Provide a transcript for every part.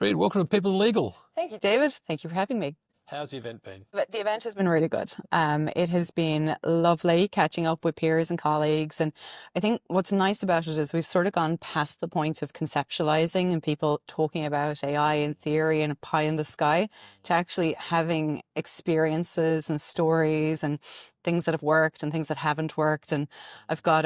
Bríd, welcome to People in Legal. Thank you, David. Thank you for having me. How's the event been? The event has been really good. It has been lovely catching up with peers and colleagues. And I think what's nice about it is we've sort of gone past the point of conceptualizing and people talking about AI in theory and pie in the sky to actually having experiences and stories and things that have worked and things that haven't worked. And I've got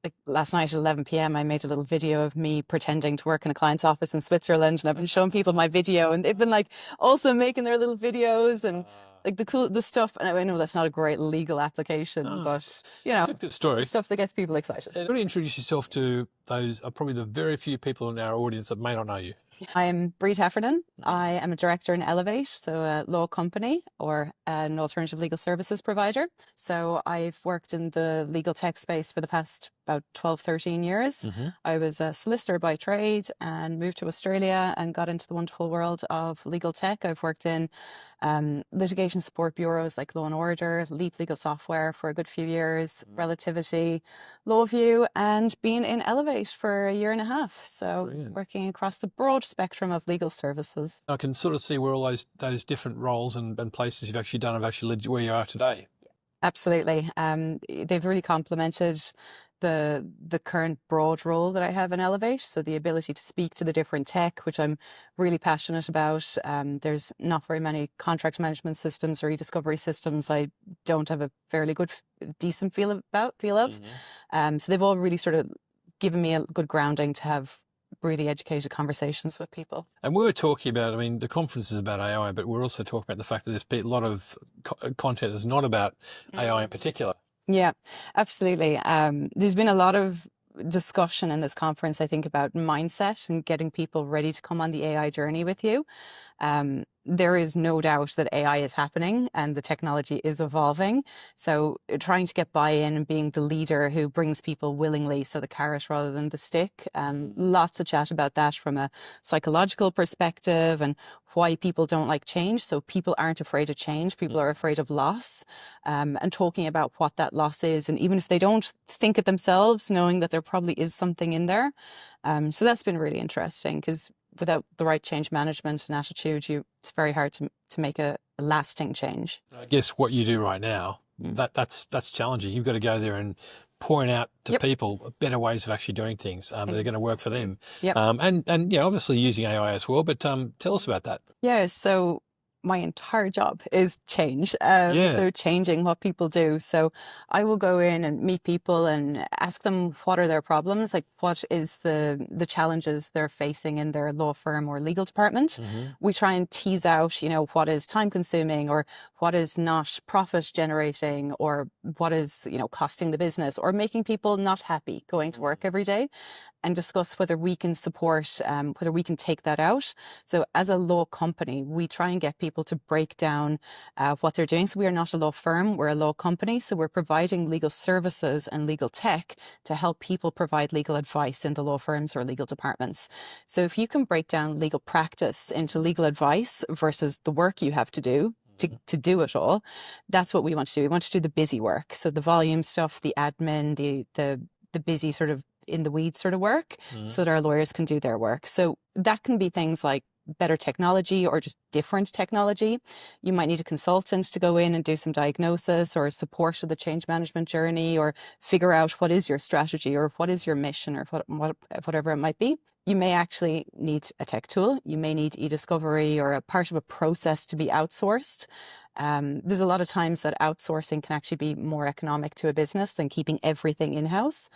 like last night at 11 p.m. I made a little video of me pretending to work in a client's office in Switzerland, and I've been showing people my video, and they've been like also making their little videos and like the stuff. And I know that's not a great legal application, but you know, good story. Stuff that gets people excited. And really introduce yourself to those are probably the very few people in our audience that may not know you. I am Bríd Heffernan. I am a director in 𝗹𝗵, so a law company or an alternative legal services provider. So I've worked in the legal tech space for the past about 12, 13 years. I was a solicitor by trade and moved to Australia and got into the wonderful world of legal tech. I've worked in litigation support bureaus like Law & Order, Leap Legal Software for a good few years, Relativity, LawView, and been in 𝗹𝗵 for a year and a half. So Brilliant. Working across the broad spectrum of legal services. I can sort of see where all those different roles and places you've actually done have actually led you where you are today. Absolutely. They've really complemented the current broad role that I have in 𝗹𝗵. So the ability to speak to the different tech, which I'm really passionate about. There's not very many contract management systems or e-discovery systems I don't have a fairly good, decent feel of. So they've all really sort of given me a good grounding to have really educated conversations with people. And we were talking about, I mean, the conference is about AI, but we're also talking about the fact that there's been a lot of content that's not about AI in particular. Yeah, absolutely. There's been a lot of discussion in this conference, I think, about mindset and getting people ready to come on the AI journey with you. There is no doubt that AI is happening and the technology is evolving. So trying to get buy-in and being the leader who brings people willingly, so the carrot rather than the stick. Lots of chat about that from a psychological perspective and why people don't like change. So people aren't afraid of change. People are afraid of loss, and talking about what that loss is. And even if they don't think it themselves, knowing that there probably is something in there. So that's been really interesting because without the right change management and attitude, it's very hard to make a lasting change. I guess what you do right now, that's challenging. You've got to go there and point out to people better ways of actually doing things that are going to work for them. And yeah, obviously using AI as well, but tell us about that. Yeah, so my entire job is change. So changing what people do. So I will go in and meet people and ask them what are their problems, like what is the challenges they're facing in their law firm or legal department. We try and tease out, you know, what is time consuming or what is not profit generating or what is, you know, costing the business or making people not happy going to work every day, and discuss whether we can support, whether we can take that out. So as a law company, we try and get people to break down what they're doing. So we are not a law firm, we're a law company. So we're providing legal services and legal tech to help people provide legal advice in the law firms or legal departments. So if you can break down legal practice into legal advice versus the work you have to do, to do it all, that's what we want to do. We want to do the busy work. So the volume stuff, the admin, the busy sort of in the weeds sort of work, so that our lawyers can do their work. So that can be things like better technology or just different technology. You might need a consultant to go in and do some diagnosis or support of the change management journey or figure out what is your strategy or what is your mission or whatever it might be. You may actually need a tech tool. You may need e-discovery or a part of a process to be outsourced. There's a lot of times that outsourcing can actually be more economic to a business than keeping everything in-house.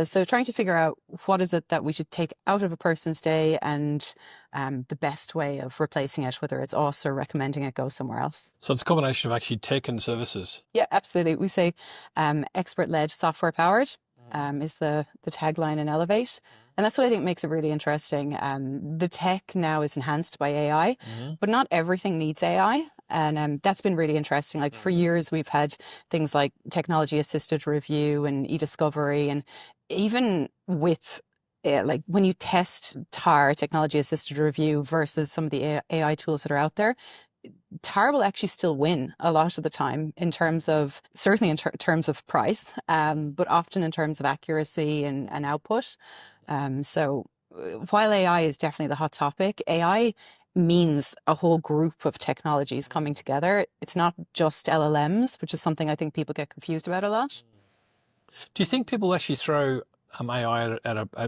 So trying to figure out what is it that we should take out of a person's day and the best way of replacing it, whether it's us or recommending it go somewhere else. So it's a combination of actually tech and services. Yeah, absolutely. We say expert-led, software-powered is the tagline in 𝗹𝗵. And that's what I think makes it really interesting. The tech now is enhanced by AI, but not everything needs AI. And that's been really interesting. Like for years, we've had things like technology-assisted review and e-discovery. And even with like when you test 𝗪, technology-assisted review, versus some of the AI tools that are out there, 𝗪 will actually still win a lot of the time in terms of, certainly in terms of price, but often in terms of accuracy and output. So while AI is definitely the hot topic, AI means a whole group of technologies coming together. It's not just LLMs, which is something I think people get confused about a lot. Do you think people actually throw AI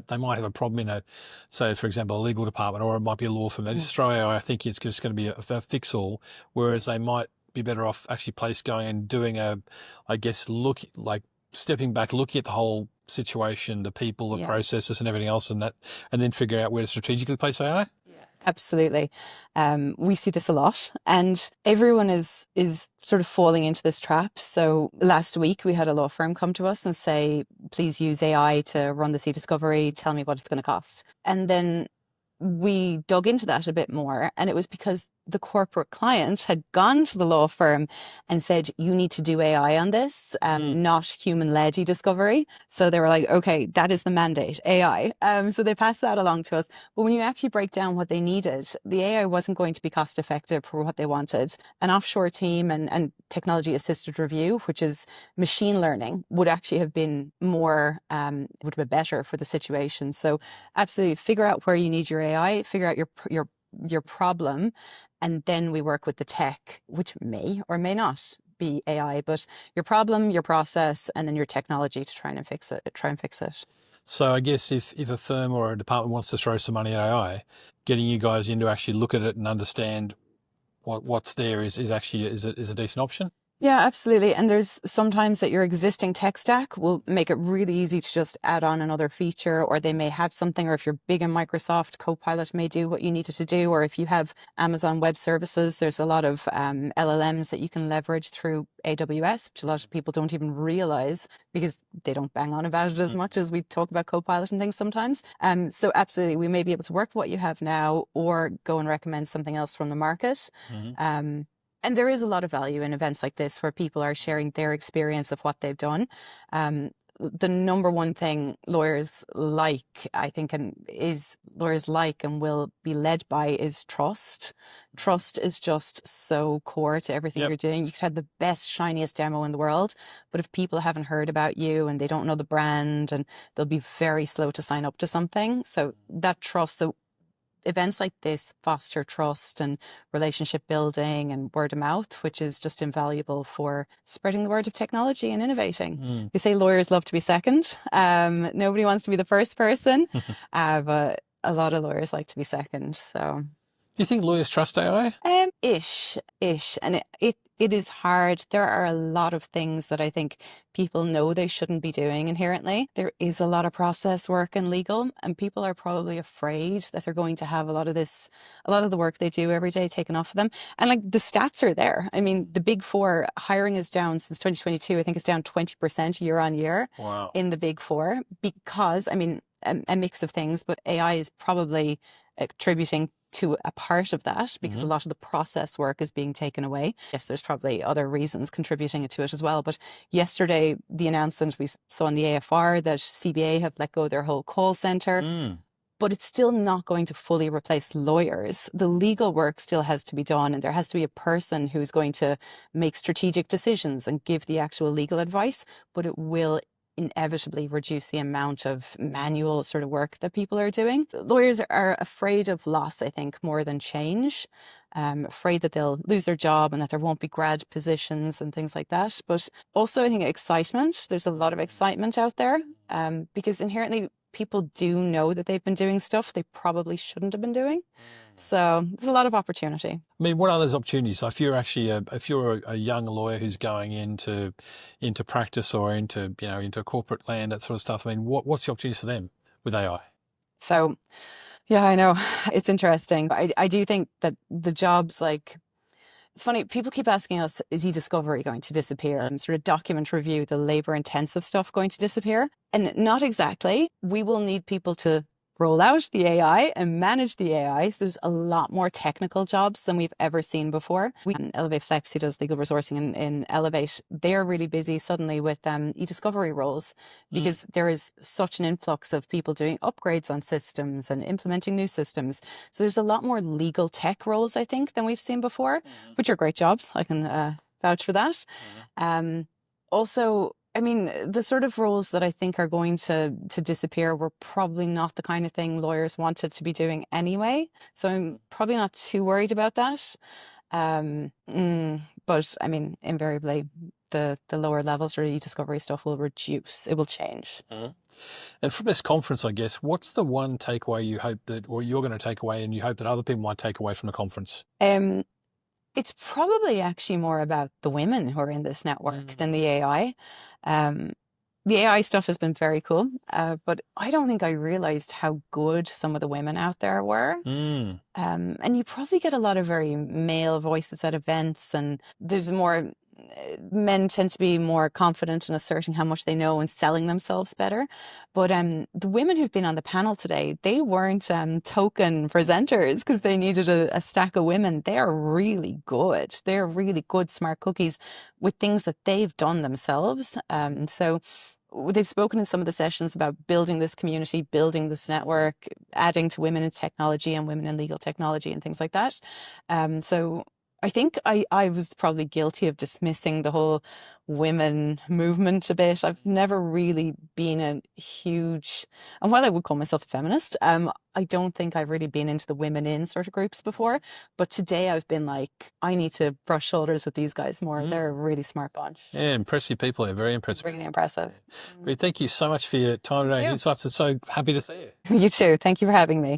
they might have a problem in say for example, a legal department, or it might be a law firm. They just throw AI, I think it's just going to be a fix-all, whereas they might be better off actually going and doing I guess, stepping back, looking at the whole situation, the people, the processes and everything else, and then figure out where to strategically place AI? Absolutely. We see this a lot, and everyone is sort of falling into this trap. So last week we had a law firm come to us and say, please use AI to run the cie-discovery, tell me what it's going to cost. And then we dug into that a bit more, and it was because the corporate client had gone to the law firm and said, you need to do AI on this, not human-led e-discovery. So they were like, okay, that is the mandate, AI. So they passed that along to us. But when you actually break down what they needed, the AI wasn't going to be cost effective for what they wanted. An offshore team and technology assisted review, which is machine learning, would actually have been more, would have been better for the situation. So absolutely figure out where you need your AI, figure out your problem, and then we work with the tech, which may or may not be AI, but your problem, your process, and then your technology to try and fix it. So I guess if a firm or a department wants to throw some money at AI, getting you guys in to actually look at it and understand what's there is a decent option. Yeah, absolutely. And there's sometimes that your existing tech stack will make it really easy to just add on another feature, or they may have something, or if you're big in Microsoft, Copilot may do what you needed to do, or if you have Amazon Web Services, there's a lot of LLMs that you can leverage through AWS, which a lot of people don't even realize because they don't bang on about it as much as we talk about Copilot and things sometimes. So absolutely, we may be able to work with what you have now, or go and recommend something else from the market. And there is a lot of value in events like this where people are sharing their experience of what they've done. The number one thing lawyers like, I think, and will be led by is trust. Trust is just so core to everything you're doing. You could have the best, shiniest demo in the world, but if people haven't heard about you and they don't know the brand, and they'll be very slow to sign up to something. So that trust, events like this foster trust and relationship building and word of mouth, which is just invaluable for spreading the word of technology and innovating. You say lawyers love to be second. Nobody wants to be the first person, but a lot of lawyers like to be second. So, do you think lawyers trust AI? Ish. And it is hard. There are a lot of things that I think people know they shouldn't be doing inherently. There is a lot of process work and legal, and people are probably afraid that they're going to have a lot of the work they do every day taken off of them. And like, the stats are there. I mean, the Big Four hiring is down since 2022. I think it's down 20% year on year. Wow. In the Big Four, because, I mean, a mix of things, but AI is probably attributing to a part of that, because a lot of the process work is being taken away. Yes, there's probably other reasons contributing to it as well. But yesterday, the announcement we saw in the AFR that CBA have let go of their whole call center. But it's still not going to fully replace lawyers. The legal work still has to be done, and there has to be a person who's going to make strategic decisions and give the actual legal advice, but it will inevitably reduce the amount of manual sort of work that people are doing. Lawyers are afraid of loss, I think, more than change. Afraid that they'll lose their job and that there won't be grad positions and things like that. But also, I think, excitement. There's a lot of excitement out there, because inherently people do know that they've been doing stuff they probably shouldn't have been doing. So there's a lot of opportunity. I mean, what are those opportunities? So if you're actually a young lawyer who's going into practice, or into corporate land, that sort of stuff, I mean, what's the opportunities for them with AI? So, yeah, I know it's interesting. I do think that the jobs, like, it's funny, people keep asking us, is e-discovery going to disappear? And sort of document review, the labor intensive stuff, going to disappear? And not exactly. We will need people to roll out the AI and manage the AI. So there's a lot more technical jobs than we've ever seen before. 𝗹𝗶 who does legal resourcing in Elevate, they're really busy suddenly with e-discovery roles, because there is such an influx of people doing upgrades on systems and implementing new systems. So there's a lot more legal tech roles, I think, than we've seen before, which are great jobs. I can vouch for that. Also, I mean, the sort of roles that I think are going to disappear were probably not the kind of thing lawyers wanted to be doing anyway. So I'm probably not too worried about that. But I mean, invariably, the lower levels or e-discovery stuff will reduce. It will change. And from this conference, I guess, what's the one takeaway you hope that, or you're going to take away and you hope that other people might take away from the conference? It's probably actually more about the women who are in this network than the AI. The AI stuff has been very cool, but I don't think I realized how good some of the women out there were. And you probably get a lot of very male voices at events, and there's more, men tend to be more confident in asserting how much they know and selling themselves better. But the women who've been on the panel today, they weren't token presenters because they needed a stack of women. They're really good. They're really good smart cookies with things that they've done themselves. So they've spoken in some of the sessions about building this community, building this network, adding to women in technology and women in legal technology and things like that. So I think I was probably guilty of dismissing the whole women movement a bit. I've never really been a huge, and while I would call myself a feminist, I don't think I've really been into the women in sort of groups before. But today I've been like, I need to brush shoulders with these guys more. They're a really smart bunch. Yeah, impressive people. They're very impressive. Really impressive. Thank you so much for your time today and insights. I'm so happy to see you. You too. Thank you for having me.